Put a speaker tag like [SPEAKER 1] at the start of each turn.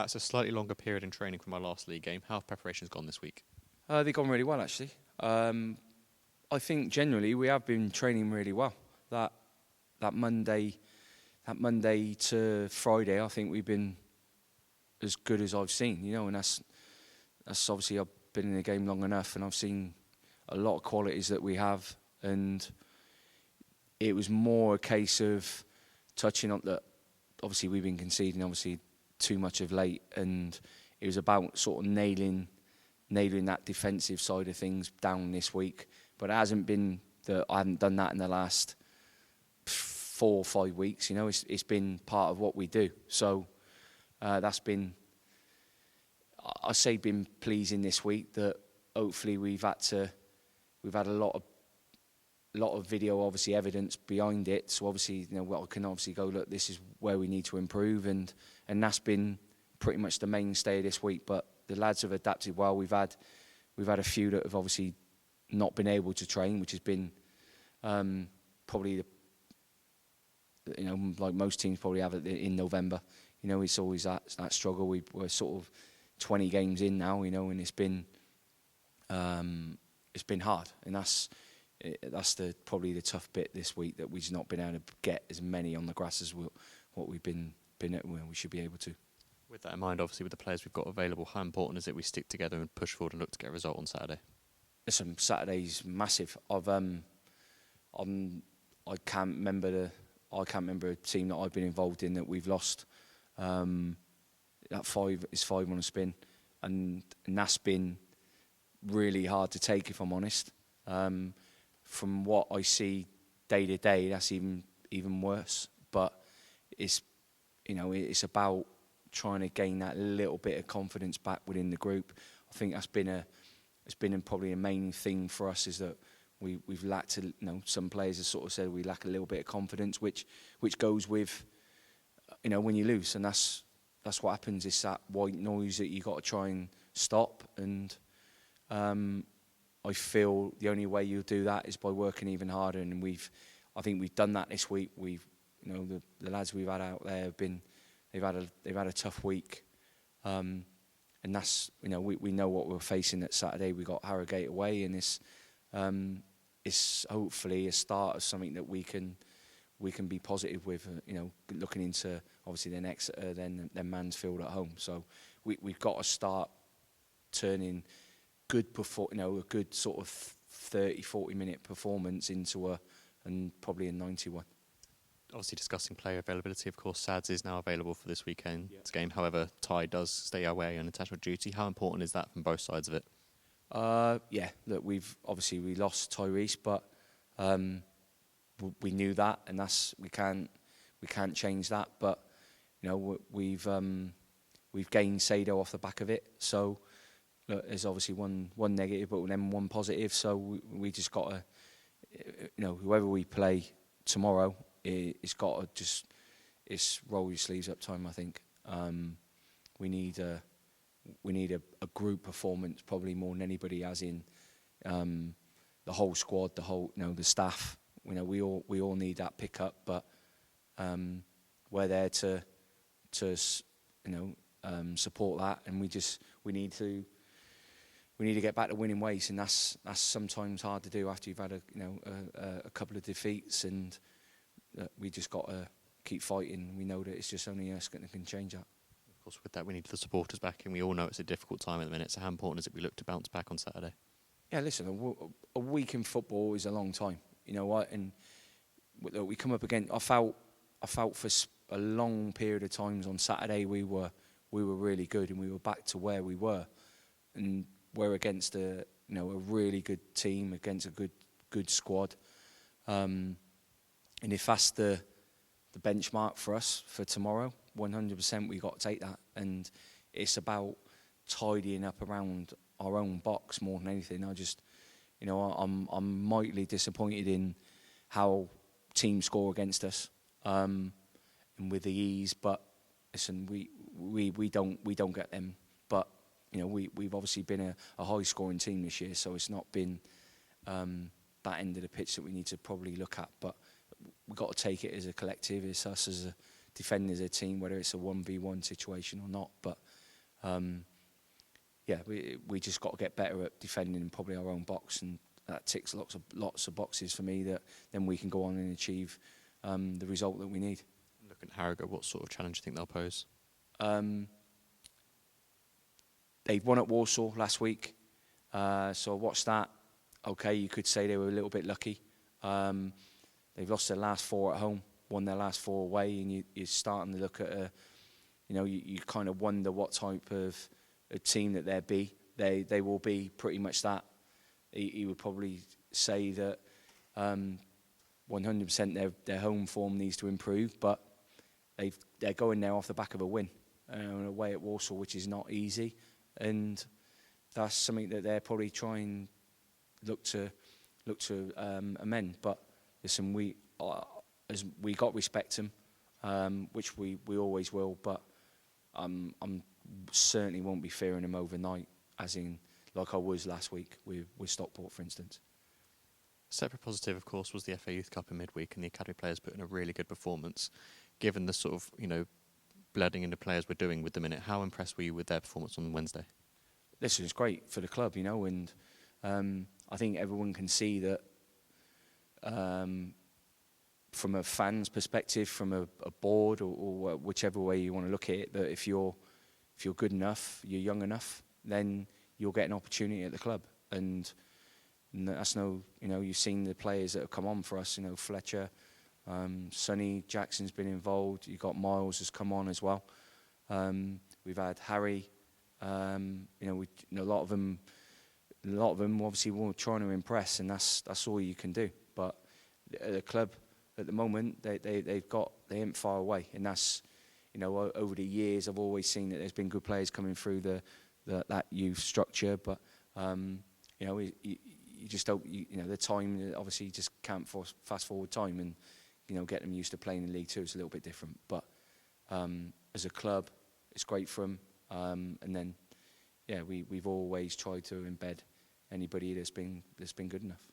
[SPEAKER 1] Hats, a slightly longer period in training from our last league game. How have preparations gone this week?
[SPEAKER 2] They've gone really well, actually. I think generally we have been training really well. That Monday to Friday, I think we've been as good as I've seen. And that's obviously I've been in the game long enough, and I've seen a lot of qualities that we have, and it was more a case of touching on that. Obviously, we've been conceding too much of late, and it was about sort of nailing that defensive side of things down this week. But it hasn't been that I haven't done that in the last 4 or 5 weeks. It's been part of what we do. So that's been, I say, been pleasing this week. That hopefully we've had a lot of video, obviously evidence behind it. So obviously, I can obviously go, look, this is where we need to improve, and that's been pretty much the mainstay of this week. But the lads have adapted well. We've had a few that have obviously not been able to train, which has been probably like most teams probably have it in November. It's always that struggle. We're sort of 20 games in now, and it's been hard, and that's probably the tough bit this week, that we've not been able to get as many on the grass as what we've been at, where we should be able to.
[SPEAKER 1] With that in mind, obviously with the players we've got available, how important is it we stick together and push forward and look to get a result on Saturday?
[SPEAKER 2] Listen, Saturday's massive. I can't remember a team that I've been involved in that we've lost. That 5 on a spin, and that's been really hard to take, if I'm honest. From what I see day to day, that's even worse. But it's about trying to gain that little bit of confidence back within the group. I think that's been probably a main thing for us, is that we've lacked. Some players have sort of said we lack a little bit of confidence, which goes with when you lose, and that's what happens. It's that white noise that you got to try and stop, and I feel the only way you'll do that is by working even harder, and I think we've done that this week. The lads we've had out there they've had a tough week, and that's we know what we're facing at Saturday. We got Harrogate away, and it's hopefully a start of something that we can be positive with. Looking into obviously the next then Mansfield at home. So we've got to start turning a good sort of 30-40 minute performance into probably a 91.
[SPEAKER 1] Obviously discussing player availability, of course, Sads is now available for this weekend's game. However, Ty does stay away on international duty. How important is that from both sides of it?
[SPEAKER 2] Look, we lost Tyrese, but we knew that, and we can't change that. But we've gained Sado off the back of it. So look, there's obviously one negative, but then one positive. So we just got to, whoever we play tomorrow, it's got to just roll your sleeves up time. I think we need a group performance, probably more than anybody has in the whole squad, the staff. We all need that pickup, but we're there to support that, and we need to get back to winning ways, and that's sometimes hard to do after you've had a couple of defeats, and we just got to keep fighting. We know that it's just only us that can change that.
[SPEAKER 1] Of course, with that, we need the supporters back, and we all know it's a difficult time at the minute. So how important is it we look to bounce back on Saturday?
[SPEAKER 2] Yeah, listen, a week in football is a long time. You know what? And we come up again. I felt for a long period of times on Saturday we were really good, and we were back to where we were, and we're against a really good team, against a good squad. And if that's the benchmark for us for tomorrow, 100% we got to take that. And it's about tidying up around our own box more than anything. I'm mightily disappointed in how teams score against us, and with the ease. But listen, we don't get them. But we've obviously been a high scoring team this year, so it's not been that end of the pitch that we need to probably look at. But we've got to take it as a collective. It's us as a defending as a team, whether it's a 1v1 situation or not. But Yeah, we just got to get better at defending probably our own box, and that ticks lots of boxes for me. That then we can go on and achieve the result that we need.
[SPEAKER 1] Looking at Harrogate, what sort of challenge do you think they'll pose?
[SPEAKER 2] They won at Warsaw last week, so I watched that. Okay, you could say they were a little bit lucky. They've lost their last 4 at home, won their last 4 away, and you're starting to look at you kind of wonder what type of a team that they'll be. They will be pretty much that. He would probably say that 100% their home form needs to improve, but they're going there off the back of a win away at Warsaw, which is not easy, and that's something that they're probably trying look to amend. But listen, we got respect them, which we always will. But I'm certainly won't be fearing them overnight, as in like I was last week with Stockport, for instance.
[SPEAKER 1] Separate positive, of course, was the FA Youth Cup in midweek, and the academy players put in a really good performance. Given the sort of bleeding into players we're doing with the minute, how impressed were you with their performance on Wednesday?
[SPEAKER 2] This is great for the club, and I think everyone can see that from a fan's perspective, from a board or whichever way you want to look at it, that if you're good enough, you're young enough, then you'll get an opportunity at the club. And that's you've seen the players that have come on for us, Fletcher, Sonny, Jackson's been involved, you've got Miles has come on as well. We've had Harry, a lot of them obviously were trying to impress, and that's all you can do. But the club at the moment, they ain't far away, and that's over the years I've always seen that there's been good players coming through that youth structure, but you just don't the time, obviously you just can't fast forward time and get them used to playing in League Two. It's a little bit different, but as a club it's great for them, and then we've always tried to embed anybody that's been good enough.